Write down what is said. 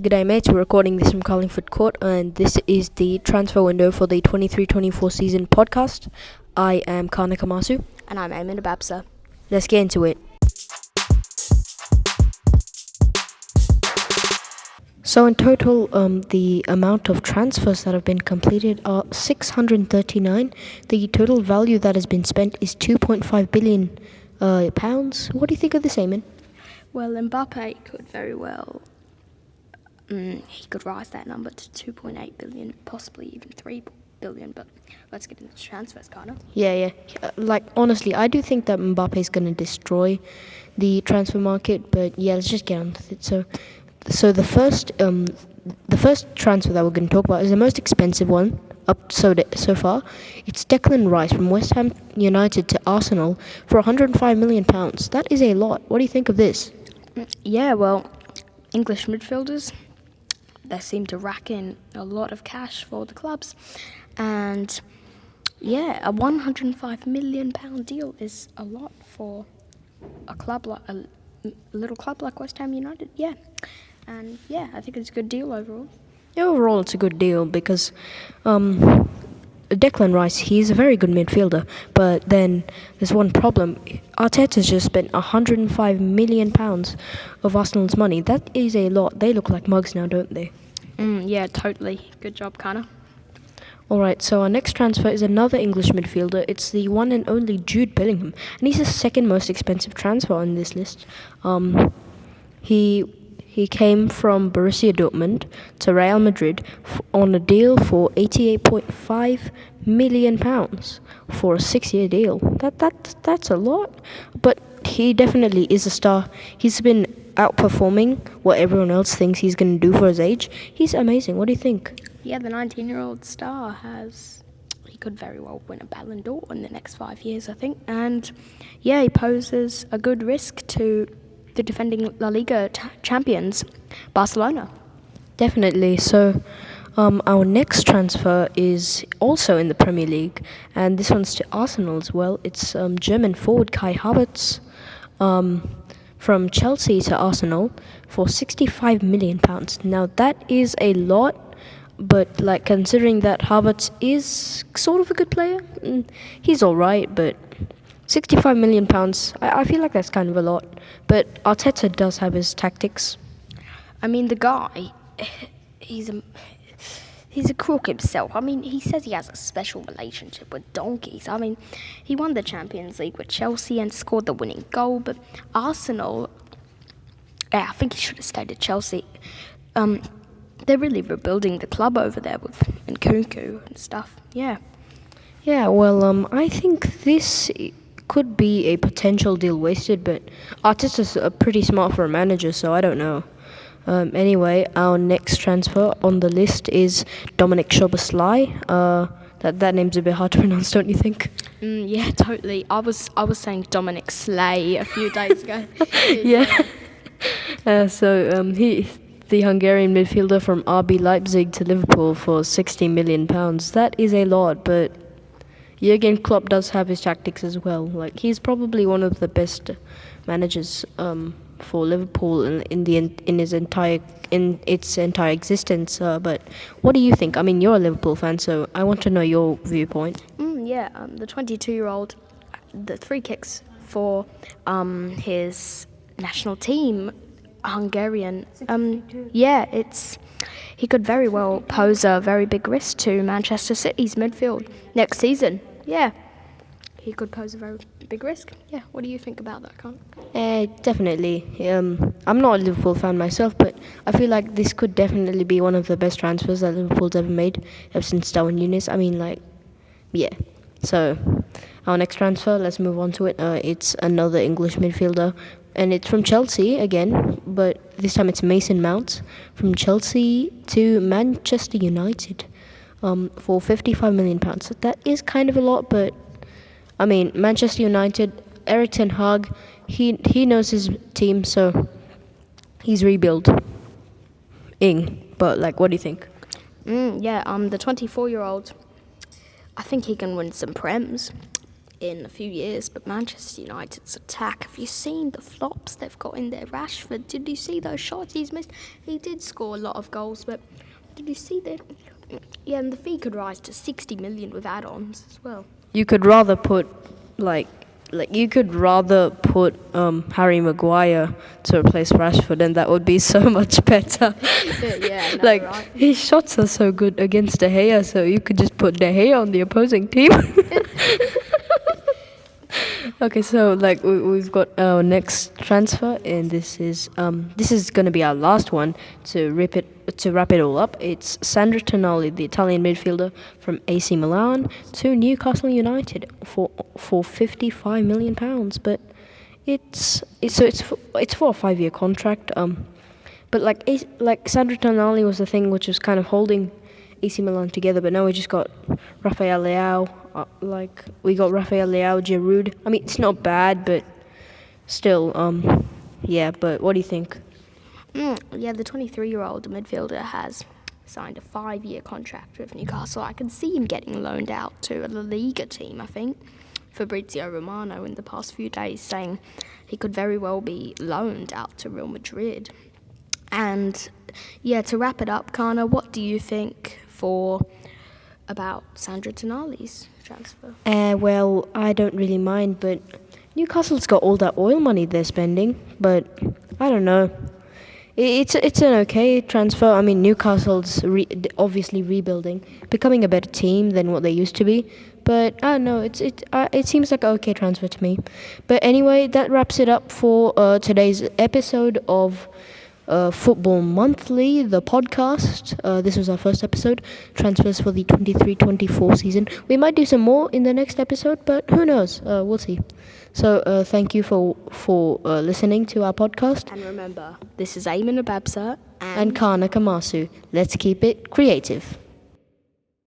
G'day mates, we're recording this from Carlingford Court and this is the transfer window for the 23-24 season podcast. I am Kana Kamasu. And I'm Eamon Ababsa. Let's get into it. So in total, the amount of transfers that have been completed are 639. The total value that has been spent is 2.5 billion pounds. What do you think of this, Eamon? Well, Mbappe could very well, he could rise that number to 2.8 billion, possibly even 3 billion, but let's get into transfers, Connor. Yeah. Honestly, I do think that Mbappe is going to destroy the transfer market, but yeah, let's just get on with it. So the first transfer that we're going to talk about is the most expensive one up so far. It's Declan Rice from West Ham United to Arsenal for 105 million pounds. That is a lot. What do you think of this? Yeah, well, English midfielders, they seem to rack in a lot of cash for the clubs, and yeah, a 105 million pound deal is a lot for a club like a little club like West Ham United. Yeah. And yeah, I think it's a good deal overall. Yeah, overall, it's a good deal because Declan Rice, he's a very good midfielder, but then there's one problem. Arteta's just spent 105 million pounds of Arsenal's money. That is a lot. They look like mugs now, don't they? Yeah, totally. Good job, Connor. Alright, so our next transfer is another English midfielder. It's the one and only Jude Bellingham, and he's the second most expensive transfer on this list. He came from Borussia Dortmund to Real Madrid on a deal for 88.5 million pounds for a 6-year deal. That's a lot, but he definitely is a star. He's been outperforming what everyone else thinks he's going to do for his age. He's amazing. What do you think? Yeah, the 19-year-old star he could very well win a Ballon d'Or in the next 5 years, I think. And yeah, he poses a good risk to the defending La Liga champions, Barcelona. Definitely. So our next transfer is also in the Premier League, and this one's to Arsenal as well. It's German forward Kai Havertz from Chelsea to Arsenal for 65 million pounds. Now that is a lot, but considering that Havertz is sort of a good player, he's all right, but 65 million pounds, I feel like that's kind of a lot. But Arteta does have his tactics. I mean, the guy, he's a crook himself. I mean, he says he has a special relationship with donkeys. I mean, he won the Champions League with Chelsea and scored the winning goal. But Arsenal, I think he should have stayed at Chelsea. They're really rebuilding the club over there with Nkunku and stuff. Yeah. Yeah, well, I think this could be a potential deal wasted, but Arteta's pretty smart for a manager, so I don't know. Anyway, our next transfer on the list is Dominic Szoboszlai. That name's a bit hard to pronounce, don't you think? Yeah, totally. I was saying Dominic Slay a few days ago. Yeah. He's the Hungarian midfielder from RB Leipzig to Liverpool for 60 million pounds. That is a lot, but Jurgen Klopp does have his tactics as well. He's probably one of the best managers for Liverpool in its entire existence. But what do you think? I mean, you're a Liverpool fan, so I want to know your viewpoint. The 22-year-old, the 3 kicks for his national team, Hungarian. He could very well pose a very big risk to Manchester City's midfield next season. Yeah, he could pose a very big risk. Yeah, what do you think about that, Con? Definitely. I'm not a Liverpool fan myself, but I feel like this could definitely be one of the best transfers that Liverpool's ever made, ever since Darwin Núñez. I mean, yeah. So, our next transfer, let's move on to it. It's another English midfielder, and it's from Chelsea again, but this time it's Mason Mount from Chelsea to Manchester United for 55 million pounds. That is kind of a lot, but I mean, Manchester United, Erik ten Hag, he knows his team, so he's rebuilding. But what do you think? The 24-year-old, I think he can win some Prems. in a few years, but Manchester United's attack, have you seen the flops they've got in there? Rashford, did you see those shots he's missed? He did score a lot of goals, but did you see that? Yeah, and the fee could rise to 60 million with add-ons as well. You could rather put Harry Maguire to replace Rashford, and that would be so much better. Yeah, no, right. His shots are so good against De Gea, so you could just put De Gea on the opposing team. Okay, so we've got our next transfer, and this is going to be our last one to wrap it all up. It's Sandro Tonali, the Italian midfielder from AC Milan, to Newcastle United for £55 million. But it's for a 5-year contract. But Sandro Tonali was the thing which was kind of holding AC Milan together. But now we just got Rafael Leao. We got Rafael Leao, Giroud. I mean, it's not bad, but still, yeah. But what do you think? Yeah, the 23-year-old midfielder has signed a 5-year contract with Newcastle. I can see him getting loaned out to a La Liga team, I think. Fabrizio Romano in the past few days saying he could very well be loaned out to Real Madrid. And yeah, to wrap it up, Kana, what do you think about Sandro Tonali's transfer? Well, I don't really mind, but Newcastle's got all that oil money they're spending, but I don't know. It's an okay transfer. I mean, Newcastle's obviously rebuilding, becoming a better team than what they used to be. But I don't know. It seems like an okay transfer to me. But anyway, that wraps it up for today's episode of Football Monthly, the podcast. This was our first episode, transfers for the 23-24 season. We might do some more in the next episode, but who knows? We'll see. So thank you for listening to our podcast. And remember, this is Ayman Ababsa And Kana Kamasu. Let's keep it creative.